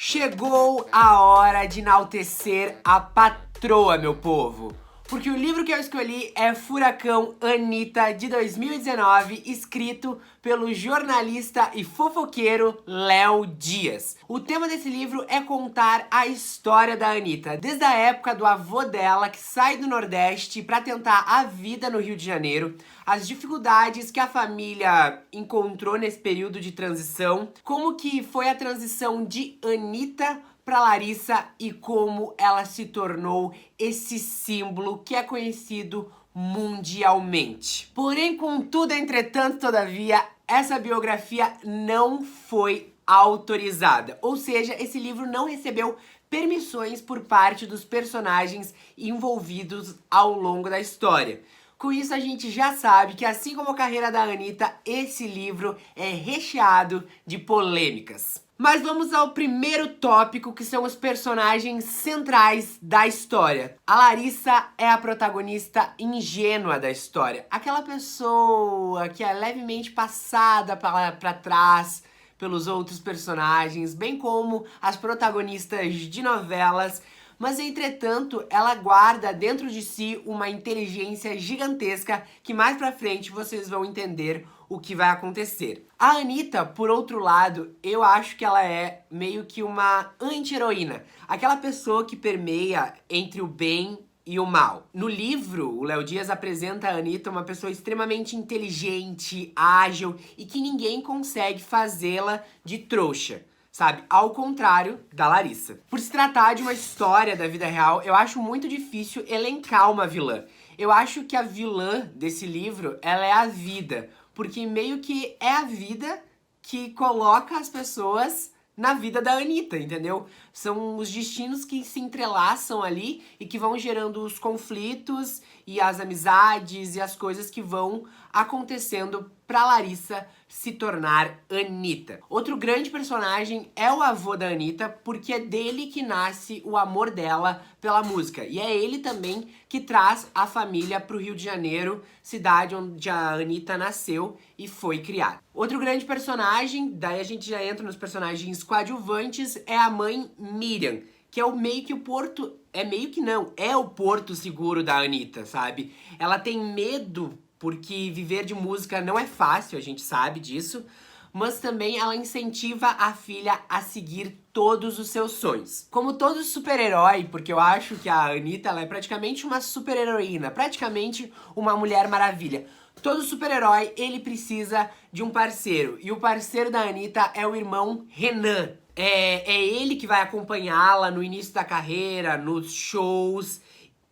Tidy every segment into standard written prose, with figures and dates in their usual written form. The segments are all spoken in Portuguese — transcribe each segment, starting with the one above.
Chegou a hora de enaltecer a patroa, meu povo. Porque o livro que eu escolhi é Furacão Anitta, de 2019, escrito pelo jornalista e fofoqueiro Léo Dias. O tema desse livro é contar a história da Anitta, desde a época do avô dela, que sai do Nordeste para tentar a vida no Rio de Janeiro, as dificuldades que a família encontrou nesse período de transição, como que foi a transição de Anitta para Larissa e como ela se tornou esse símbolo que é conhecido mundialmente. Porém, contudo, entretanto, todavia, essa biografia não foi autorizada. Ou seja, esse livro não recebeu permissões por parte dos personagens envolvidos ao longo da história. Com isso, a gente já sabe que, assim como a carreira da Anitta, esse livro é recheado de polêmicas. Mas vamos ao primeiro tópico, que são os personagens centrais da história. A Larissa é a protagonista ingênua da história. Aquela pessoa que é levemente passada para trás pelos outros personagens, bem como as protagonistas de novelas. Mas, entretanto, ela guarda dentro de si uma inteligência gigantesca que mais pra frente vocês vão entender o que vai acontecer. A Anitta, por outro lado, eu acho que ela é meio que uma anti-heroína. Aquela pessoa que permeia entre o bem e o mal. No livro, o Léo Dias apresenta a Anitta uma pessoa extremamente inteligente, ágil e que ninguém consegue fazê-la de trouxa. Sabe? Ao contrário da Larissa. Por se tratar de uma história da vida real, eu acho muito difícil elencar uma vilã. Eu acho que a vilã desse livro, ela é a vida. Porque meio que é a vida que coloca as pessoas na vida da Anitta, entendeu? São os destinos que se entrelaçam ali e que vão gerando os conflitos e as amizades e as coisas que vão acontecendo pra Larissa se tornar Anitta. Outro grande personagem é o avô da Anitta, porque é dele que nasce o amor dela pela música. E é ele também que traz a família pro Rio de Janeiro, cidade onde a Anitta nasceu e foi criada. Outro grande personagem, daí a gente já entra nos personagens coadjuvantes, é a mãe Miriam, que é o meio que o porto... É meio que não, é o porto seguro da Anitta, sabe? Ela tem medo porque viver de música não é fácil, a gente sabe disso, mas também ela incentiva a filha a seguir todos os seus sonhos. Como todo super-herói, porque eu acho que a Anitta ela é praticamente uma super-heroína, praticamente uma Mulher Maravilha. Todo super-herói, ele precisa de um parceiro, e o parceiro da Anitta é o irmão Renan. É ele que vai acompanhá-la no início da carreira, nos shows.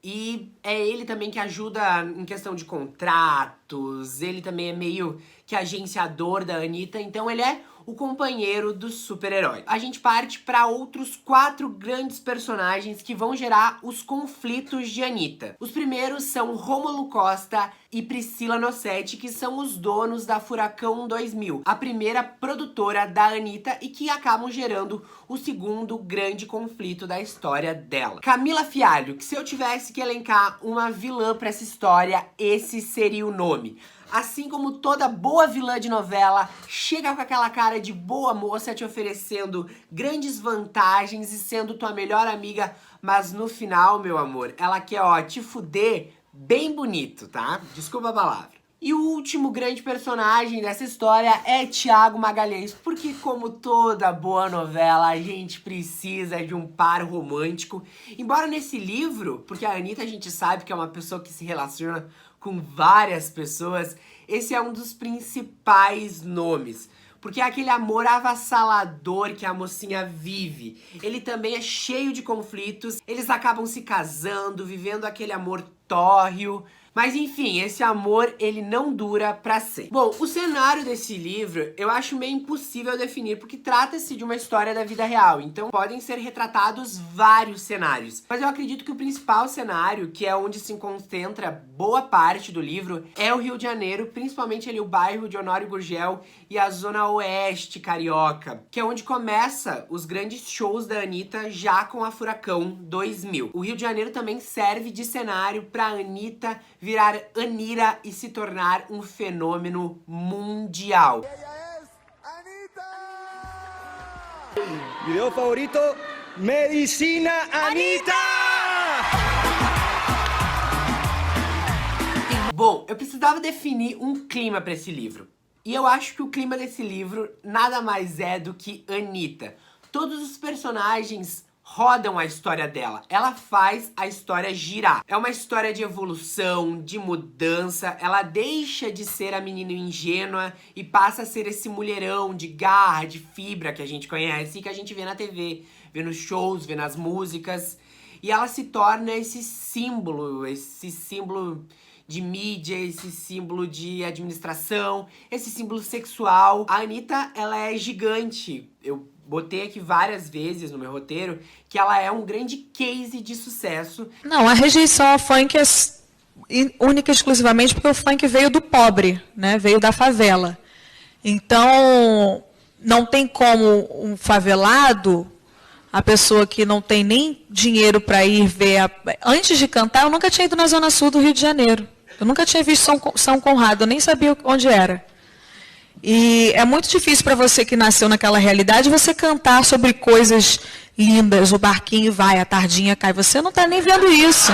E é ele também que ajuda em questão de contratos, ele também é meio que agenciador da Anitta, então ele é o companheiro do super-herói. A gente parte para outros 4 grandes personagens que vão gerar os conflitos de Anitta. Os primeiros são Rômulo Costa e Priscila Nossetti, que são os donos da Furacão 2000, a primeira produtora da Anitta e que acabam gerando o segundo grande conflito da história dela. Camila Fialho, que se eu tivesse que elencar uma vilã para essa história, esse seria o nome. Assim como toda boa vilã de novela, chega com aquela cara de boa moça te oferecendo grandes vantagens e sendo tua melhor amiga, mas no final, meu amor, ela quer, ó, te fuder bem bonito, tá? Desculpa a palavra. E o último grande personagem dessa história é Thiago Magalhães, porque como toda boa novela, a gente precisa de um par romântico. Embora nesse livro, porque a Anitta a gente sabe que é uma pessoa que se relaciona com várias pessoas, esse é um dos principais nomes. Porque é aquele amor avassalador que a mocinha vive. Ele também é cheio de conflitos, eles acabam se casando, vivendo aquele amor tórrido. Mas enfim, esse amor, ele não dura pra sempre. Bom, o cenário desse livro eu acho meio impossível definir, porque trata-se de uma história da vida real, então podem ser retratados vários cenários. Mas eu acredito que o principal cenário, que é onde se concentra boa parte do livro, é o Rio de Janeiro, principalmente ali o bairro de Honório Gurgel e a zona oeste carioca, que é onde começa os grandes shows da Anitta já com a Furacão 2000. O Rio de Janeiro também serve de cenário pra Anitta virar Anira e se tornar um fenômeno mundial. Video favorito, Medicina Anitta! Bom, eu precisava definir um clima para esse livro. E eu acho que o clima desse livro nada mais é do que Anitta. Todos os personagens rodam a história dela. Ela faz a história girar. É uma história de evolução, de mudança. Ela deixa de ser a menina ingênua e passa a ser esse mulherão de garra, de fibra que a gente conhece e que a gente vê na TV, vê nos shows, vê nas músicas. E ela se torna esse símbolo de mídia, esse símbolo de administração, esse símbolo sexual. A Anitta, ela é gigante. Eu botei aqui várias vezes no meu roteiro que ela é um grande case de sucesso. Não, a rejeição ao funk é única e exclusivamente porque o funk veio do pobre, né? Veio da favela. Então, não tem como um favelado, a pessoa que não tem nem dinheiro para ir ver... Antes de cantar, eu nunca tinha ido na Zona Sul do Rio de Janeiro. Eu nunca tinha visto São Conrado, eu nem sabia onde era. E é muito difícil para você que nasceu naquela realidade, você cantar sobre coisas lindas, o barquinho vai, a tardinha cai. Você não está nem vendo isso.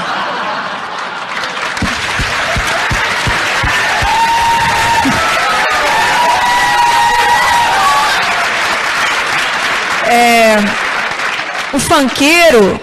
O funkeiro,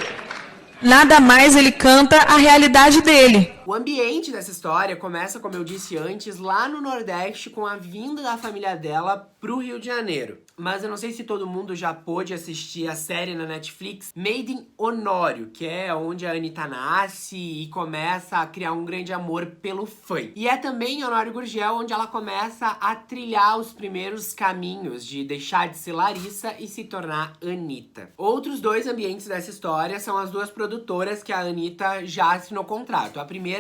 nada mais ele canta a realidade dele. O ambiente dessa história começa, como eu disse antes, lá no Nordeste, com a vinda da família dela pro Rio de Janeiro. Mas eu não sei se todo mundo já pôde assistir a série na Netflix Made in Honório, que é onde a Anitta nasce e começa a criar um grande amor pelo funk. E é também em Honório Gurgel onde ela começa a trilhar os primeiros caminhos de deixar de ser Larissa e se tornar Anitta. Outros dois ambientes dessa história são as duas produtoras que a Anitta já assinou contrato. A primeira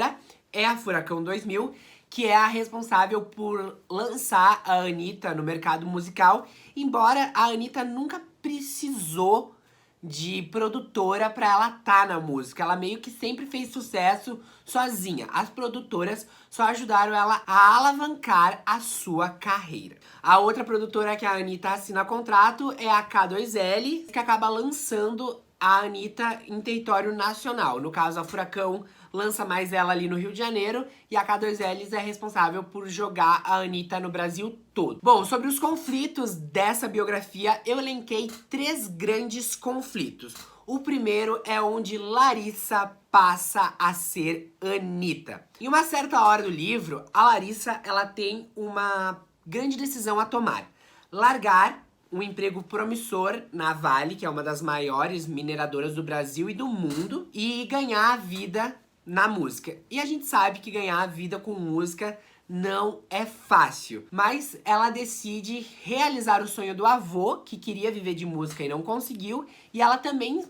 é a Furacão 2000, que é a responsável por lançar a Anitta no mercado musical, embora a Anitta nunca precisou de produtora pra ela estar na música. Ela meio que sempre fez sucesso sozinha. As produtoras só ajudaram ela a alavancar a sua carreira. A outra produtora que a Anitta assina contrato é a K2L, que acaba lançando a Anitta em território nacional. No caso, a Furacão lança mais ela ali no Rio de Janeiro e a K2Ls é responsável por jogar a Anitta no Brasil todo. Bom, sobre os conflitos dessa biografia, eu elenquei 3 grandes conflitos. O primeiro é onde Larissa passa a ser Anitta. Em uma certa hora do livro, a Larissa ela tem uma grande decisão a tomar. Largar um emprego promissor na Vale, que é uma das maiores mineradoras do Brasil e do mundo, e ganhar a vida na música. E a gente sabe que ganhar a vida com música não é fácil. Mas ela decide realizar o sonho do avô, que queria viver de música e não conseguiu. E ela também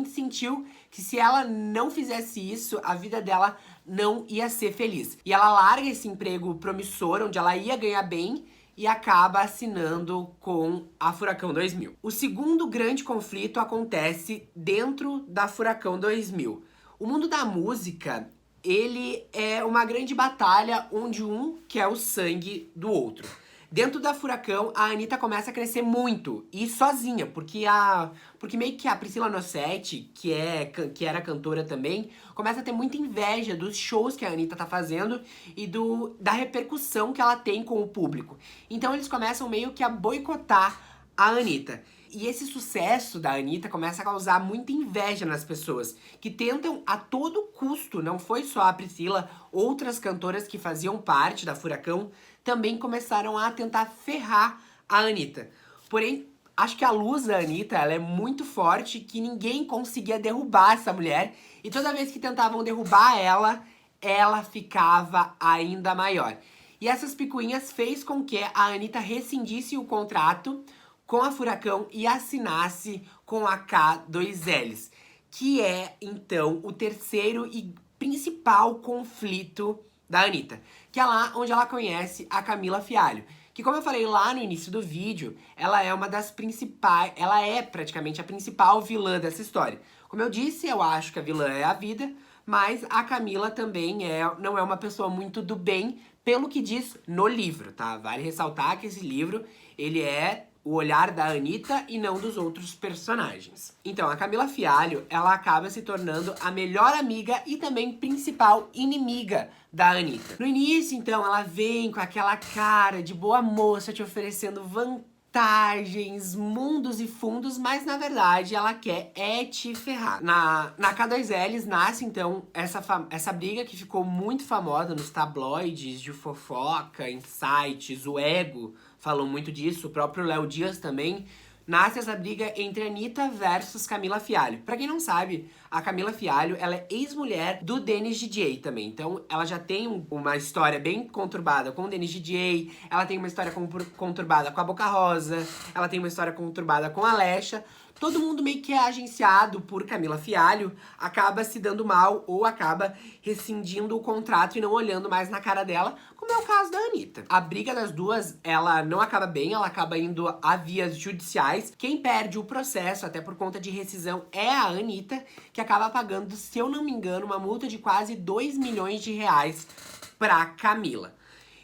sentiu que se ela não fizesse isso, a vida dela não ia ser feliz. E ela larga esse emprego promissor, onde ela ia ganhar bem, e acaba assinando com a Furacão 2000. O segundo grande conflito acontece dentro da Furacão 2000. O mundo da música, ele é uma grande batalha onde um quer o sangue do outro. Dentro da Furacão, a Anitta começa a crescer muito, e sozinha, porque meio que a Priscila Nossetti, que era cantora também, começa a ter muita inveja dos shows que a Anitta tá fazendo e da repercussão que ela tem com o público. Então eles começam meio que a boicotar a Anitta. E esse sucesso da Anitta começa a causar muita inveja nas pessoas, que tentam a todo custo, não foi só a Priscila, outras cantoras que faziam parte da Furacão também começaram a tentar ferrar a Anitta. Porém, acho que a luz da Anitta, ela é muito forte, que ninguém conseguia derrubar essa mulher, e toda vez que tentavam derrubar ela ficava ainda maior. E essas picuinhas fez com que a Anitta rescindisse o contrato com a Furacão e assinasse com a K2Ls, que é, então, o terceiro e principal conflito da Anitta, que é lá onde ela conhece a Camila Fialho, que, como eu falei lá no início do vídeo, ela é uma das principais, ela é praticamente a principal vilã dessa história. Como eu disse, eu acho que a vilã é a vida, mas a Camila também não é uma pessoa muito do bem, pelo que diz no livro, tá? Vale ressaltar que esse livro, ele é o olhar da Anitta e não dos outros personagens. Então, a Camila Fialho, ela acaba se tornando a melhor amiga e também principal inimiga da Anitta. No início, então, ela vem com aquela cara de boa moça te oferecendo vantagens, mundos e fundos, mas na verdade ela quer é te ferrar. Na K2Ls nasce então essa briga que ficou muito famosa nos tabloides de fofoca, em sites, o Ego falou muito disso, o próprio Léo Dias também. Nasce essa briga entre Anitta versus Camila Fialho. Pra quem não sabe, a Camila Fialho, ela é ex-mulher do Dennis DJ também. Então, ela já tem uma história bem conturbada com o Dennis DJ, ela tem uma história conturbada com a Boca Rosa, ela tem uma história conturbada com a Alexa. Todo mundo meio que é agenciado por Camila Fialho, acaba se dando mal ou acaba rescindindo o contrato e não olhando mais na cara dela, como é o caso da Anitta. A briga das duas, ela não acaba bem, ela acaba indo a vias judiciais. Quem perde o processo, até por conta de rescisão, é a Anitta, que acaba pagando, se eu não me engano, uma multa de quase 2 milhões de reais pra Camila.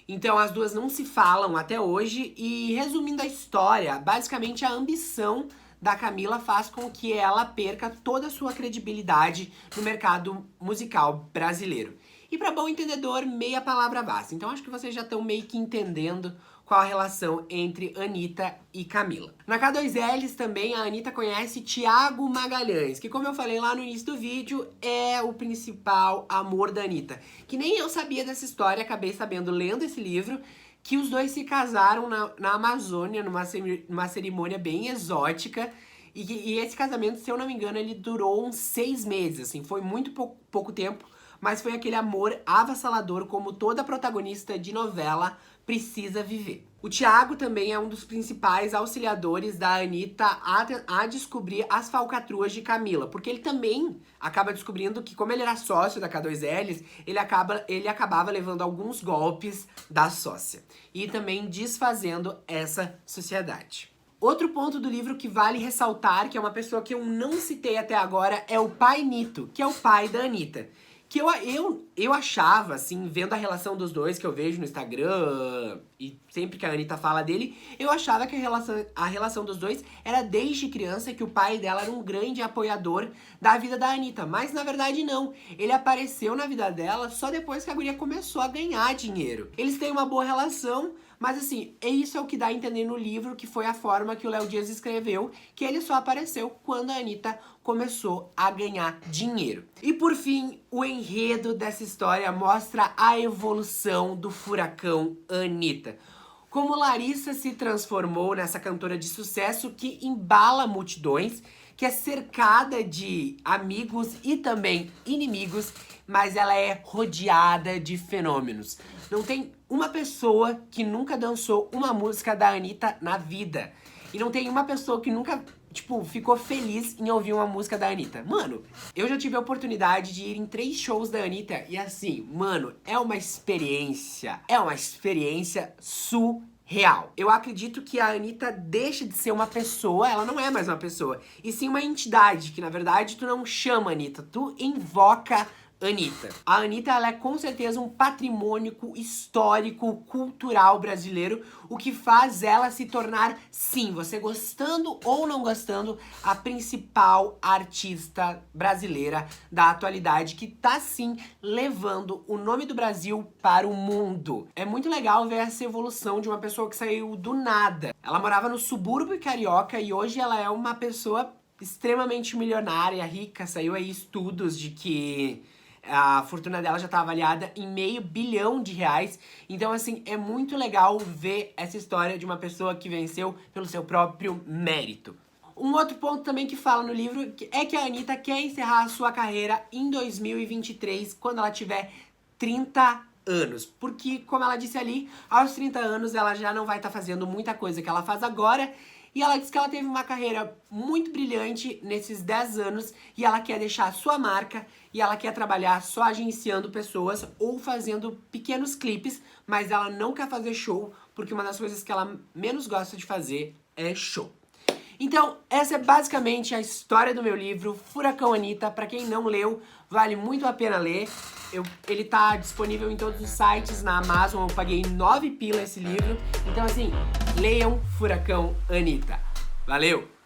Então as duas não se falam até hoje e, resumindo a história, basicamente a ambição da Camila faz com que ela perca toda a sua credibilidade no mercado musical brasileiro. E para bom entendedor, meia palavra basta. Então acho que vocês já estão meio que entendendo qual a relação entre Anitta e Camila. Na K2Ls também a Anitta conhece Thiago Magalhães, que, como eu falei lá no início do vídeo, é o principal amor da Anitta. Que nem eu sabia dessa história, acabei sabendo lendo esse livro, que os dois se casaram na Amazônia, numa cerimônia bem exótica. E esse casamento, se eu não me engano, ele durou uns 6 meses, assim, foi muito pouco tempo, mas foi aquele amor avassalador como toda protagonista de novela precisa viver. O Thiago também é um dos principais auxiliadores da Anitta a descobrir as falcatruas de Camila, porque ele também acaba descobrindo que, como ele era sócio da K2Ls, ele acabava levando alguns golpes da sócia e também desfazendo essa sociedade. Outro ponto do livro que vale ressaltar, que é uma pessoa que eu não citei até agora, é o pai Nito, que é o pai da Anitta. Que eu achava, assim, vendo a relação dos dois que eu vejo no Instagram e sempre que a Anitta fala dele, eu achava que a relação dos dois era desde criança, que o pai dela era um grande apoiador da vida da Anitta. Mas na verdade não, ele apareceu na vida dela só depois que a guria começou a ganhar dinheiro. Eles têm uma boa relação, mas assim, isso é o que dá a entender no livro, que foi a forma que o Léo Dias escreveu, que ele só apareceu quando a Anitta começou a ganhar dinheiro. E por fim, o enredo dessa história mostra a evolução do furacão Anitta. Como Larissa se transformou nessa cantora de sucesso que embala multidões, que é cercada de amigos e também inimigos, mas ela é rodeada de fenômenos. Não tem uma pessoa que nunca dançou uma música da Anitta na vida. E não tem uma pessoa que nunca, tipo, ficou feliz em ouvir uma música da Anitta. Mano, eu já tive a oportunidade de ir em 3 shows da Anitta e assim, mano, é uma experiência surreal. Eu acredito que a Anitta deixa de ser uma pessoa, ela não é mais uma pessoa, e sim uma entidade, que na verdade tu não chama Anitta, tu invoca Anitta. A Anitta, ela é com certeza um patrimônio histórico, cultural brasileiro, o que faz ela se tornar, sim, você gostando ou não gostando, a principal artista brasileira da atualidade, que tá, sim, levando o nome do Brasil para o mundo. É muito legal ver essa evolução de uma pessoa que saiu do nada. Ela morava no subúrbio carioca e hoje ela é uma pessoa extremamente milionária, rica. Saiu aí estudos de que a fortuna dela já tá avaliada em $500 bilhão. Então, assim, é muito legal ver essa história de uma pessoa que venceu pelo seu próprio mérito. Um outro ponto também que fala no livro é que a Anitta quer encerrar a sua carreira em 2023, quando ela tiver 30 anos. Porque, como ela disse ali, aos 30 anos ela já não vai estar fazendo muita coisa que ela faz agora. E ela disse que ela teve uma carreira muito brilhante nesses 10 anos e ela quer deixar a sua marca e ela quer trabalhar só agenciando pessoas ou fazendo pequenos clipes, mas ela não quer fazer show, porque uma das coisas que ela menos gosta de fazer é show. Então, essa é basicamente a história do meu livro, Furacão Anitta. Pra quem não leu, vale muito a pena ler. Ele tá disponível em todos os sites, na Amazon. Eu paguei 9 pila esse livro. Então, assim, leiam Furacão Anitta. Valeu!